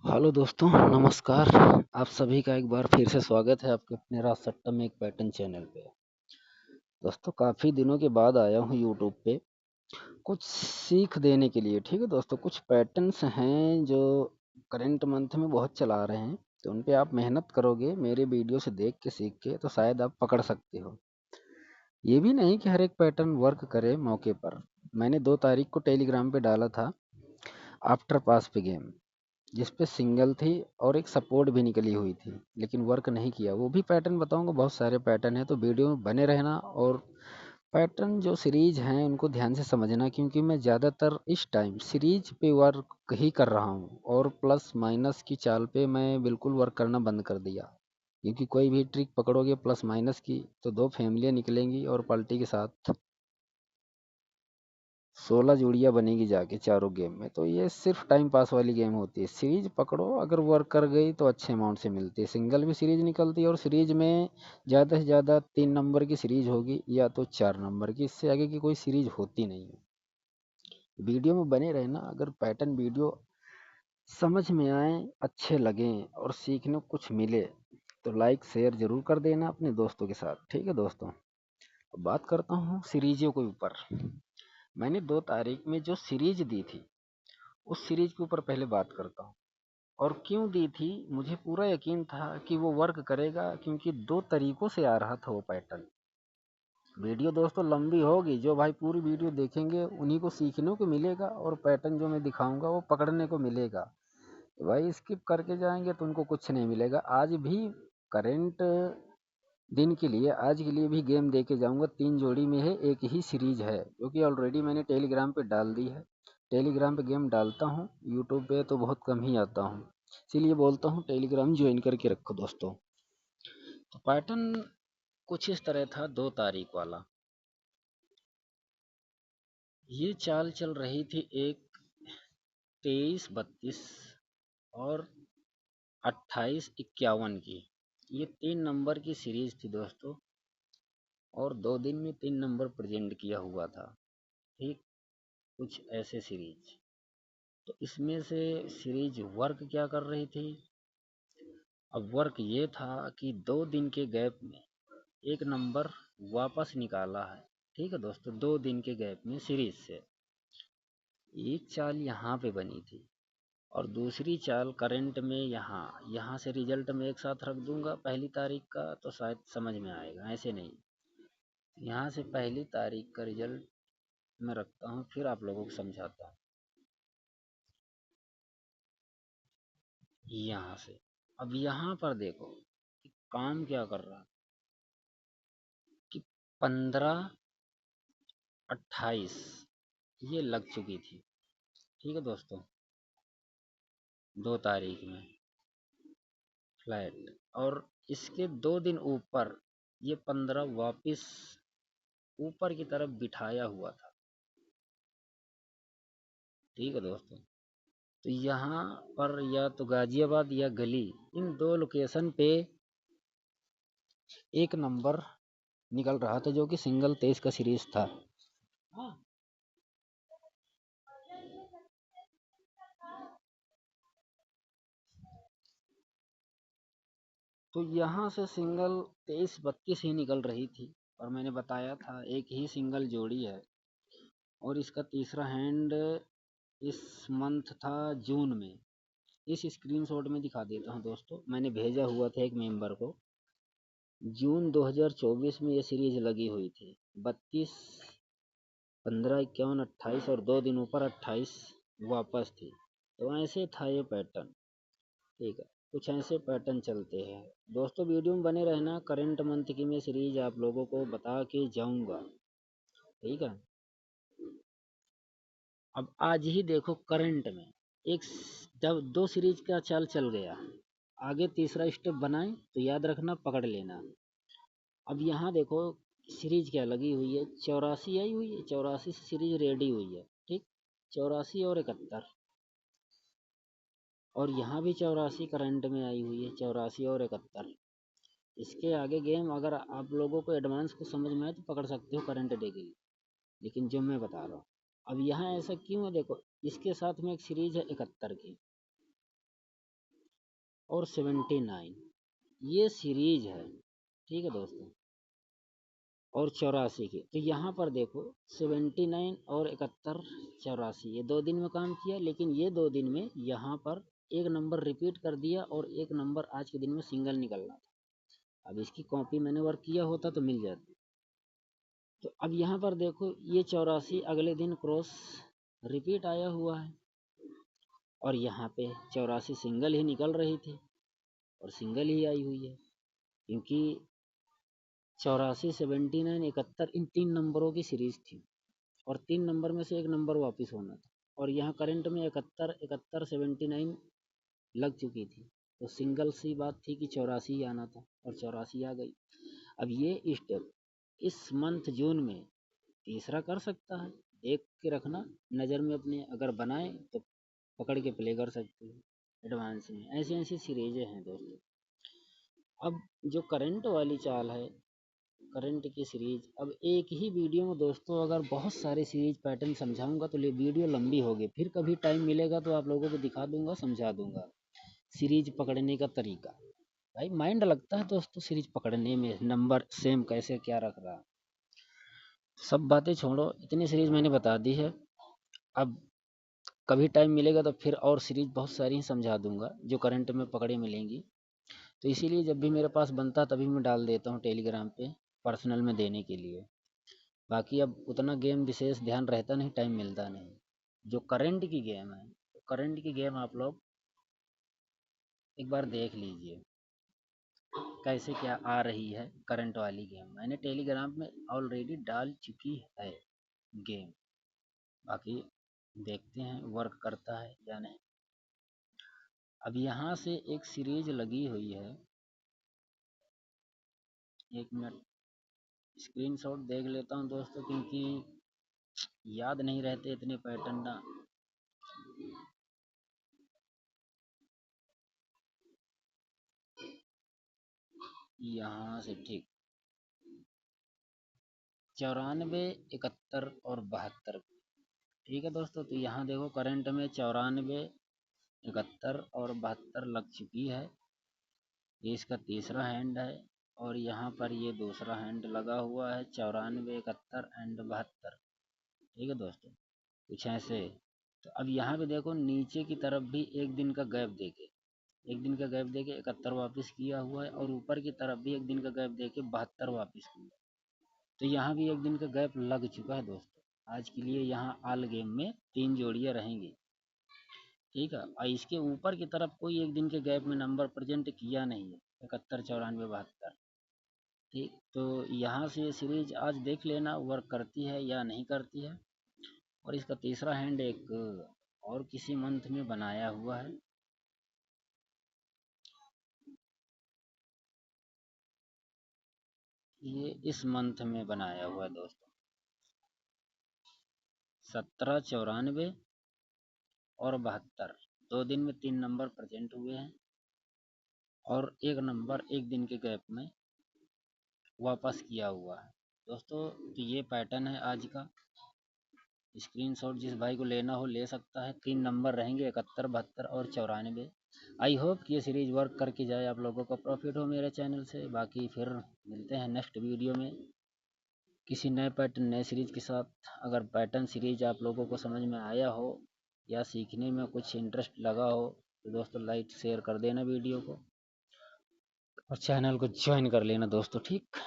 Hello दोस्तों, नमस्कार। आप सभी का एक बार फिर से स्वागत है आपके अपने राज सट्टा में एक पैटर्न चैनल पे। दोस्तों, काफ़ी दिनों के बाद आया हूँ यूट्यूब पे कुछ सीख देने के लिए। ठीक है दोस्तों, कुछ पैटर्न्स हैं जो करंट मंथ में बहुत चला रहे हैं, तो उन पे आप मेहनत करोगे मेरे वीडियो से देख के सीख के, तो शायद आप पकड़ सकते हो। ये भी नहीं कि हर एक पैटर्न वर्क करे मौके पर। मैंने 2 तारीख को टेलीग्राम पे डाला था आफ्टर पास पे गेम, जिस पे सिंगल थी और एक सपोर्ट भी निकली हुई थी, लेकिन वर्क नहीं किया। वो भी पैटर्न बताऊंगा, बहुत सारे पैटर्न हैं, तो वीडियो में बने रहना। और पैटर्न जो सीरीज हैं उनको ध्यान से समझना, क्योंकि मैं ज़्यादातर इस टाइम सीरीज पे वर्क ही कर रहा हूँ, और प्लस माइनस की चाल पे मैं बिल्कुल वर्क करना बंद कर दिया। क्योंकि कोई भी ट्रिक पकड़ोगे प्लस माइनस की, तो 2 फैमिलियाँ निकलेंगी और पलटी के साथ 16 जोड़ियाँ बनेगी जाके चारों गेम में। तो ये सिर्फ टाइम पास वाली गेम होती है। सीरीज पकड़ो, अगर वर्क कर गई तो अच्छे अमाउंट से मिलती है। सिंगल भी सीरीज निकलती है, और सीरीज में ज़्यादा से ज़्यादा 3 नंबर की सीरीज होगी या तो 4 नंबर की, इससे आगे की कोई सीरीज होती नहीं है। वीडियो में बने रहना। अगर पैटर्न वीडियो समझ में आए, अच्छे लगें और सीखने को कुछ मिले, तो लाइक शेयर जरूर कर देना अपने दोस्तों के साथ। ठीक है दोस्तों, अब बात करता हूँ सीरीजों के ऊपर। मैंने 2 तारीख में जो सीरीज दी थी, उस सीरीज के ऊपर पहले बात करता हूँ। और क्यों दी थी, मुझे पूरा यकीन था कि वो वर्क करेगा, क्योंकि 2 तरीकों से आ रहा था वो पैटर्न। वीडियो दोस्तों लंबी होगी, जो भाई पूरी वीडियो देखेंगे उन्हीं को सीखने को मिलेगा, और पैटर्न जो मैं दिखाऊंगा वो पकड़ने को मिलेगा। भाई स्किप करके जाएंगे तो उनको कुछ नहीं मिलेगा। आज भी करेंट दिन के लिए, आज के लिए भी गेम दे के जाऊंगा। 3 जोड़ी में है, एक ही सीरीज है, क्योंकि ऑलरेडी मैंने टेलीग्राम पे डाल दी है। टेलीग्राम पे गेम डालता हूँ, यूट्यूब पे तो बहुत कम ही आता हूँ, इसीलिए बोलता हूँ टेलीग्राम ज्वाइन करके रखो दोस्तों। तो पैटर्न कुछ इस तरह था 2 तारीख वाला। ये चाल चल रही थी एक 23-32 और 28-51 की। ये 3 नंबर की सीरीज थी दोस्तों, और 2 दिन में 3 नंबर प्रेजेंट किया हुआ था। ठीक, कुछ ऐसे सीरीज। तो इसमें से सीरीज वर्क क्या कर रही थी। अब वर्क ये था कि 2 दिन के गैप में एक नंबर वापस निकाला है। ठीक है दोस्तों, 2 दिन के गैप में सीरीज से एक चाल यहाँ पे बनी थी, और दूसरी चाल करंट में यहाँ यहाँ से रिजल्ट में एक साथ रख दूंगा पहली तारीख का, तो शायद समझ में आएगा। ऐसे नहीं, यहाँ से पहली तारीख का रिजल्ट मैं रखता हूँ, फिर आप लोगों को समझाता हूँ। यहाँ से अब यहाँ पर देखो कि काम क्या कर रहा, कि 15-28 ये लग चुकी थी। ठीक है दोस्तों, 2 तारीख में फ्लैट, और इसके 2 दिन ऊपर ये 15 वापिस ऊपर की तरफ बिठाया हुआ था। ठीक है दोस्तों, तो यहाँ पर या तो गाजियाबाद या गली, इन 2 लोकेशन पे एक नंबर निकल रहा था, जो कि सिंगल 23 का सीरीज था। हाँ, तो यहाँ से सिंगल 23-32 ही निकल रही थी, और मैंने बताया था एक ही सिंगल जोड़ी है। और इसका तीसरा हैंड इस मंथ था जून में। इस स्क्रीनशॉट में दिखा देता हूँ दोस्तों, मैंने भेजा हुआ था एक मेंबर को। जून 2024 में ये सीरीज लगी हुई थी। 32, 15, 51, 28, और 2 दिन ऊपर 28 वापस थी। तो ऐसे था ये पैटर्न। ठीक है, कुछ ऐसे पैटर्न चलते हैं दोस्तों। वीडियो में बने रहना, करंट मंथ की मैं सीरीज आप लोगों को बता के जाऊंगा। ठीक है, अब आज ही देखो करंट में एक जब 2 सीरीज का चाल चल गया, आगे तीसरा स्टेप बनाए तो याद रखना, पकड़ लेना। अब यहाँ देखो सीरीज क्या लगी हुई है, 84 आई हुई है, 84 से सीरीज रेडी हुई है। ठीक, 84 और 71, और यहाँ भी 84 करंट में आई हुई है, 84 और 71। इसके आगे गेम अगर आप लोगों को एडवांस को समझ में आए तो पकड़ सकते हो करंट डे के लिए, लेकिन जो मैं बता रहा हूँ। अब यहाँ ऐसा क्यों है देखो, इसके साथ में एक सीरीज है 71 की, और 79, ये सीरीज है। ठीक है दोस्तों, और 84 की। तो यहाँ पर देखो 79 और 71, 84, ये 2 दिन में काम किया, लेकिन ये 2 दिन में यहाँ पर एक नंबर रिपीट कर दिया और एक नंबर आज के दिन में सिंगल निकलना था। अब इसकी कॉपी मैंने वर्क किया होता तो मिल जाती। तो अब यहाँ पर देखो ये 84 अगले दिन क्रॉस रिपीट आया हुआ है, और यहाँ पे 84 सिंगल ही निकल रही थी और सिंगल ही आई हुई है, क्योंकि 84, 79, 71 इन 3 नंबरों की सीरीज थी, और 3 नंबर में से एक नंबर वापस होना था, और यहाँ करंट में 71, 71, 79 लग चुकी थी, तो सिंगल सी बात थी कि 84 आना था, और 84 आ गई। अब ये स्टेप इस मंथ जून में तीसरा कर सकता है, देख के रखना नज़र में अपने, अगर बनाए तो पकड़ के प्ले कर सकते हो एडवांस में। ऐसी ऐसी सीरीजें हैं दोस्तों। अब जो करंट वाली चाल है, करंट की सीरीज, अब एक ही वीडियो में दोस्तों अगर बहुत सारे सीरीज पैटर्न समझाऊंगा तो वीडियो लंबी होगी, फिर कभी टाइम मिलेगा तो आप लोगों को दिखा दूंगा, समझा दूंगा सीरीज पकड़ने का तरीका। भाई माइंड लगता है दोस्तों सीरीज पकड़ने में, नंबर सेम कैसे क्या रख रहा, सब बातें छोड़ो, इतनी सीरीज मैंने बता दी है। अब कभी टाइम मिलेगा तो फिर और सीरीज बहुत सारी समझा दूंगा जो करंट में पकड़े मिलेंगी। तो इसीलिए जब भी मेरे पास बनता तभी मैं डाल देता हूँ टेलीग्राम पे पर्सनल में देने के लिए। बाकी अब उतना गेम विशेष ध्यान रहता नहीं, टाइम मिलता नहीं। जो करंट की गेम है, करंट की गेम आप लोग एक बार देख लीजिए कैसे क्या आ रही है। करंट वाली गेम मैंने टेलीग्राम में ऑलरेडी डाल चुकी है गेम, बाकी देखते हैं वर्क करता है या नहीं। अब यहाँ से एक सीरीज लगी हुई है, 1 मिनट स्क्रीनशॉट देख लेता हूँ दोस्तों, क्योंकि याद नहीं रहते इतने पैटर्न ना। यहाँ से ठीक 94, 71 और 72, ठीक है दोस्तों। तो यहाँ देखो करंट में 94, 71 और 72 लग चुकी है, ये इसका तीसरा हैंड है, और यहाँ पर ये दूसरा हैंड लगा हुआ है 94, 71 एंड 72। ठीक है दोस्तों, कुछ ऐसे। तो अब यहाँ पे देखो नीचे की तरफ भी एक दिन का गैप देके, एक दिन का गैप देके 71 वापस किया हुआ है, और ऊपर की तरफ भी एक दिन का गैप देके 72 वापस किया। तो यहाँ भी एक दिन का गैप लग चुका है दोस्तों। आज के लिए यहाँ आल गेम में 3 जोड़ियाँ रहेंगी, ठीक है। और इसके ऊपर की तरफ कोई एक दिन के गैप में नंबर प्रेजेंट किया नहीं है, 71, 94, 72। ठीक, तो यहाँ से ये सीरीज आज देख लेना वर्क करती है या नहीं करती है। और इसका तीसरा हैंड एक और किसी मंथ में बनाया हुआ है, ये इस मंथ में बनाया हुआ है दोस्तों। 17, 94 और 72, 2 दिन में 3 नंबर प्रेजेंट हुए हैं, और एक नंबर एक दिन के गैप में वापस किया हुआ है दोस्तों। तो ये पैटर्न है आज का। स्क्रीनशॉट जिस भाई को लेना हो ले सकता है। 3 नंबर रहेंगे 71, 72 और 94। आई होप कि ये सीरीज वर्क करके जाए, आप लोगों को प्रॉफिट हो मेरे चैनल से। बाकी फिर मिलते हैं नेक्स्ट वीडियो में किसी नए पैटर्न नए सीरीज के साथ। अगर पैटर्न सीरीज आप लोगों को समझ में आया हो या सीखने में कुछ इंटरेस्ट लगा हो तो दोस्तों लाइक शेयर कर देना वीडियो को, और चैनल को ज्वाइन कर लेना दोस्तों, ठीक।